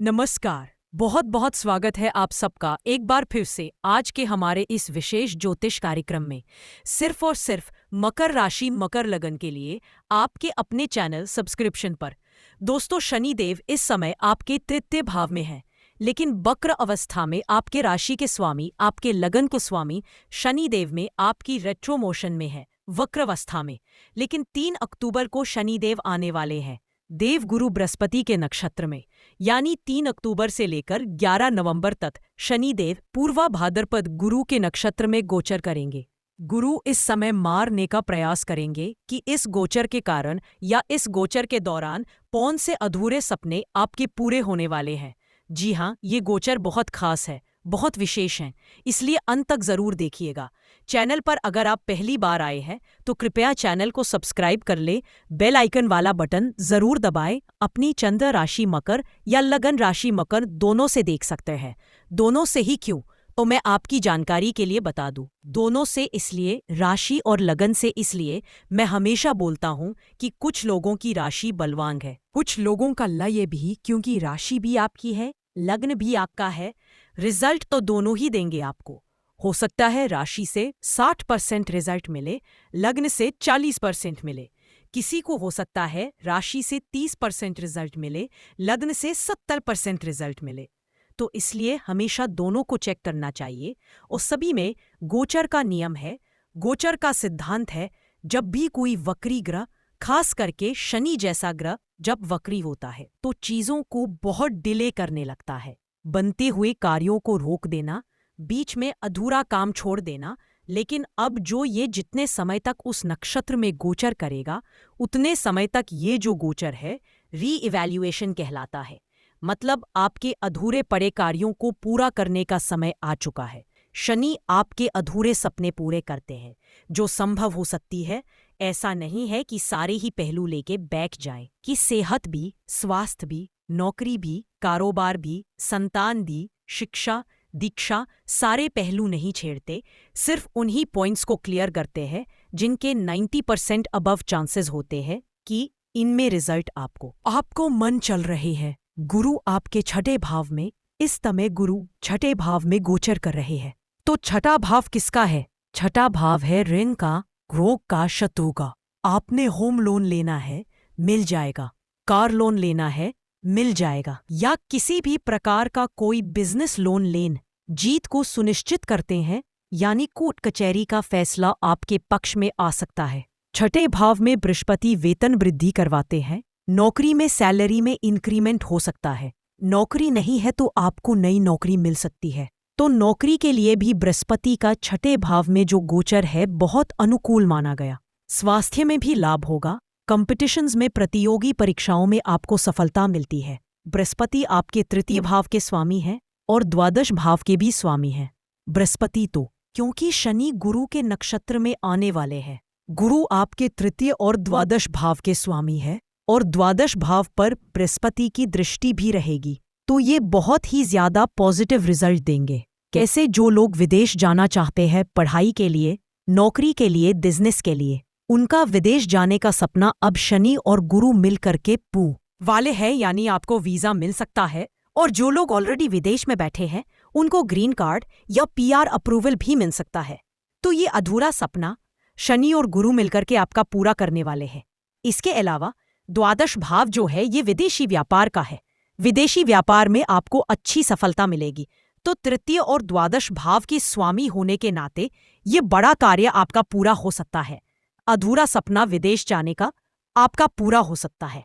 नमस्कार। बहुत बहुत स्वागत है आप सबका एक बार फिर से आज के हमारे इस विशेष ज्योतिष कार्यक्रम में। सिर्फ और सिर्फ मकर राशि मकर लगन के लिए आपके अपने चैनल सब्सक्रिप्शन पर। दोस्तों, शनिदेव इस समय आपके तृतीय भाव में है, लेकिन वक्र अवस्था में आपके राशि के स्वामी, आपके लगन के स्वामी शनिदेव में आपकी रेट्रो मोशन में है, वक्रावस्था में। लेकिन 3 अक्टूबर को शनिदेव आने वाले हैं देवगुरु बृहस्पति के नक्षत्र में, यानी 3 अक्टूबर से लेकर 11 नवंबर तक शनिदेव पूर्वा भाद्रपद गुरु के नक्षत्र में गोचर करेंगे। गुरु इस समय मारने का प्रयास करेंगे कि इस गोचर के कारण या इस गोचर के दौरान कौन से अधूरे सपने आपके पूरे होने वाले हैं। जी हाँ, ये गोचर बहुत खास है, बहुत विशेष हैं, इसलिए अंत तक जरूर देखिएगा। चैनल पर अगर आप पहली बार आए हैं तो कृपया चैनल को सब्सक्राइब कर ले, बेल आइकन वाला बटन जरूर दबाएं। अपनी चंद्र राशि मकर या लगन राशि मकर दोनों से देख सकते हैं। दोनों से ही क्यों, तो मैं आपकी जानकारी के लिए बता दूं। दोनों से इसलिए, राशि और लगन से इसलिए मैं हमेशा बोलता हूं कि कुछ लोगों की राशि बलवान है, कुछ लोगों का लय भी, क्योंकि राशि भी आपकी है, लग्न भी आपका है। रिजल्ट तो दोनों ही देंगे आपको। हो सकता है राशि से 60% रिजल्ट मिले, लग्न से 40% मिले। किसी को हो सकता है राशि से 30% रिजल्ट मिले, लग्न से 70% रिजल्ट मिले। तो इसलिए हमेशा दोनों को चेक करना चाहिए। और सभी में गोचर का नियम है, गोचर का सिद्धांत है, जब भी कोई वक्री ग्रह, खास करके शनि जैसा ग्रह जब वक्री होता है तो चीजों को बहुत डिले करने लगता है। बनते हुए कार्यों को रोक देना, बीच में अधूरा काम छोड़ देना। लेकिन अब जो ये जितने समय तक उस नक्षत्र में गोचर करेगा, उतने समय तक ये जो गोचर है री-इवैल्यूएशन कहलाता है। मतलब आपके अधूरे पड़े कार्यों को पूरा करने का समय आ चुका है। शनि आपके अधूरे सपने पूरे करते हैं, जो संभव हो सकती है। ऐसा नहीं है कि सारे ही पहलू लेके बैठ जाएं, कि सेहत भी, स्वास्थ्य भी, नौकरी भी, कारोबार भी, संतान भी, शिक्षा, दीक्षा, सारे पहलू नहीं छेड़ते। सिर्फ उन्हीं पॉइंट्स को क्लियर करते हैं जिनके 90% अबव चांसेस होते हैं कि इनमें रिजल्ट आपको मन चल रहे हैं। गुरु आपके छठे भाव में, इस समय गुरु छठे भाव में गोचर कर रहे हैं। तो छठा भाव किसका है? छठा भाव है ऋण का, रोग का, शत्रु का। आपने होम लोन लेना है, मिल जाएगा। कार लोन लेना है, मिल जाएगा। या किसी भी प्रकार का कोई बिजनेस लोन लेन जीत को सुनिश्चित करते हैं, यानी कोर्ट कचहरी का फैसला आपके पक्ष में आ सकता है। छठे भाव में बृहस्पति वेतन वृद्धि करवाते हैं। नौकरी में सैलरी में इंक्रीमेंट हो सकता है। नौकरी नहीं है तो आपको नई नौकरी मिल सकती है। तो नौकरी के लिए भी बृहस्पति का छठे भाव में जो गोचर है बहुत अनुकूल माना गया। स्वास्थ्य में भी लाभ होगा। कॉम्पिटिशन्स में, प्रतियोगी परीक्षाओं में आपको सफलता मिलती है। बृहस्पति आपके तृतीय भाव के स्वामी हैं और द्वादश भाव के भी स्वामी हैं। बृहस्पति तो क्योंकि शनि गुरु के नक्षत्र में आने वाले हैं, गुरु आपके तृतीय और द्वादश भाव के स्वामी है और द्वादश भाव पर बृहस्पति की दृष्टि भी रहेगी। तो ये बहुत ही ज्यादा पॉजिटिव रिजल्ट देंगे। कैसे? जो लोग विदेश जाना चाहते हैं पढ़ाई के लिए, नौकरी के लिए, बिजनेस के लिए, उनका विदेश जाने का सपना अब शनि और गुरु मिल करके पू वाले हैं, यानी आपको वीजा मिल सकता है। और जो लोग ऑलरेडी विदेश में बैठे हैं उनको ग्रीन कार्ड या पीआर अप्रूवल भी मिल सकता है। तो ये अधूरा सपना शनि और गुरु मिलकर के आपका पूरा करने वाले हैं। इसके अलावा द्वादश भाव जो है ये विदेशी व्यापार का है। विदेशी व्यापार में आपको अच्छी सफलता मिलेगी। तो तृतीय और द्वादश भाव के स्वामी होने के नाते ये बड़ा कार्य आपका पूरा हो सकता है। अधूरा सपना विदेश जाने का आपका पूरा हो सकता है।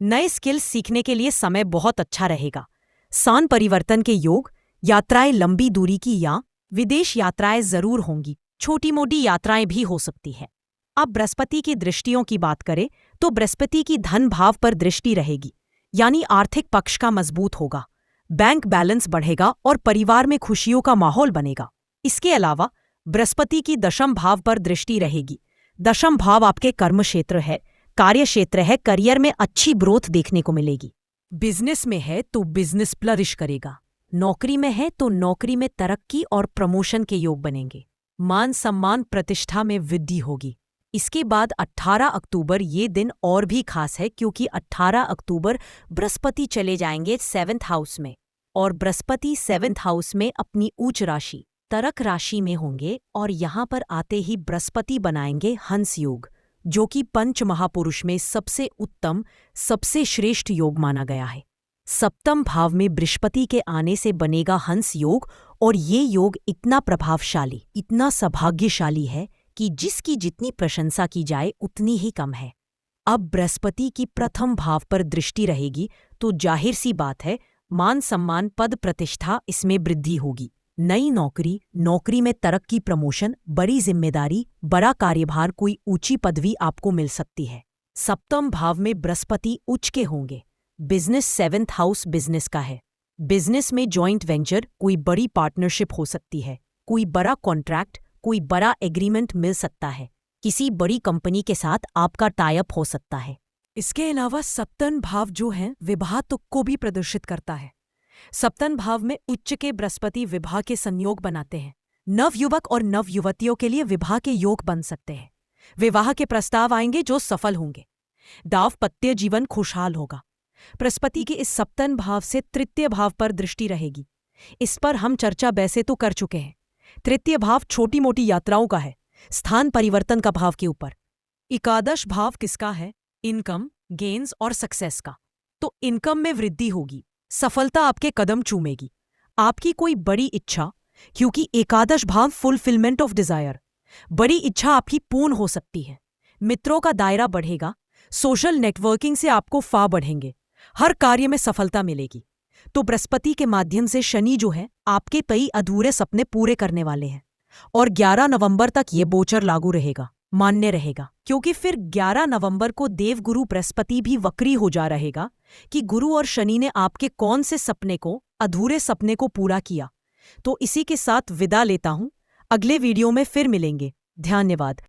नए स्किल्स सीखने के लिए समय बहुत अच्छा रहेगा। स्थान परिवर्तन के योग, यात्राएं लंबी दूरी की या विदेश यात्राएं जरूर होंगी। छोटी मोटी यात्राएं भी हो सकती हैं। अब बृहस्पति की दृष्टियों की बात करें तो बृहस्पति की धन भाव पर दृष्टि रहेगी, यानी आर्थिक पक्ष का मजबूत होगा, बैंक बैलेंस बढ़ेगा और परिवार में खुशियों का माहौल बनेगा। इसके अलावा बृहस्पति की दशम भाव पर दृष्टि रहेगी। दशम भाव आपके कर्म क्षेत्र है, कार्य क्षेत्र है। करियर में अच्छी ग्रोथ देखने को मिलेगी। बिजनेस में है तो बिजनेस फ्लरिश करेगा। नौकरी में है तो नौकरी में तरक्की और प्रमोशन के योग बनेंगे। मान सम्मान, प्रतिष्ठा में वृद्धि होगी। इसके बाद 18 अक्टूबर ये दिन और भी खास है क्योंकि 18 अक्टूबर बृहस्पति चले जाएंगे 7th हाउस में, और बृहस्पति 7th हाउस में अपनी उच्च राशि तर्क राशि में होंगे, और यहाँ पर आते ही बृहस्पति बनाएंगे हंस योग, जो कि पंच महापुरुष में सबसे उत्तम, सबसे श्रेष्ठ योग माना गया है। सप्तम भाव में बृहस्पति के आने से बनेगा हंस योग, और ये योग इतना प्रभावशाली, इतना सौभाग्यशाली है कि जिसकी जितनी प्रशंसा की जाए उतनी ही कम है। अब बृहस्पति की प्रथम भाव पर दृष्टि रहेगी तो जाहिर सी बात है, मान सम्मान, पद प्रतिष्ठा इसमें वृद्धि होगी। नई नौकरी, नौकरी में तरक्की, प्रमोशन, बड़ी जिम्मेदारी, बड़ा कार्यभार, कोई ऊंची पदवी आपको मिल सकती है। सप्तम भाव में बृहस्पति उच्च के होंगे। बिजनेस 7th हाउस बिजनेस का है। बिजनेस में जॉइंट वेंचर, कोई बड़ी पार्टनरशिप हो सकती है, कोई बड़ा कॉन्ट्रैक्ट, कोई बड़ा एग्रीमेंट मिल सकता है, किसी बड़ी कंपनी के साथ आपका टाई अप हो सकता है। इसके अलावा सप्तम भाव जो है विवाह तुक को भी प्रदर्शित करता है। सप्तम भाव में उच्च के बृहस्पति विवाह के संयोग बनाते हैं। नवयुवक और नवयुवतियों के लिए विवाह के योग बन सकते हैं। विवाह के प्रस्ताव आएंगे जो सफल होंगे। दाम्पत्य जीवन खुशहाल होगा। बृहस्पति के इस सप्तम भाव से तृतीय भाव पर दृष्टि रहेगी। इस पर हम चर्चा वैसे तो कर चुके हैं। तृतीय भाव छोटी मोटी यात्राओं का है, स्थान परिवर्तन का भाव के ऊपर। एकादश भाव किसका है? इनकम, गेन्स और सक्सेस का। तो इनकम में वृद्धि होगी, सफलता आपके कदम चूमेगी, आपकी कोई बड़ी इच्छा, क्योंकि एकादश भाव फुलफिलमेंट ऑफ डिजायर, बड़ी इच्छा आपकी पूर्ण हो सकती है। मित्रों का दायरा बढ़ेगा, सोशल नेटवर्किंग से आपको फाह बढ़ेंगे, हर कार्य में सफलता मिलेगी। तो बृहस्पति के माध्यम से शनि जो है आपके कई अधूरे सपने पूरे करने वाले हैं, और 11 नवंबर तक ये गोचर लागू रहेगा, मान्य रहेगा, क्योंकि फिर 11 नवंबर को देवगुरु बृहस्पति भी वक्री हो जा रहेगा कि गुरु और शनि ने आपके कौन से सपने को, अधूरे सपने को पूरा किया। तो इसी के साथ विदा लेता हूं, अगले वीडियो में फिर मिलेंगे। धन्यवाद।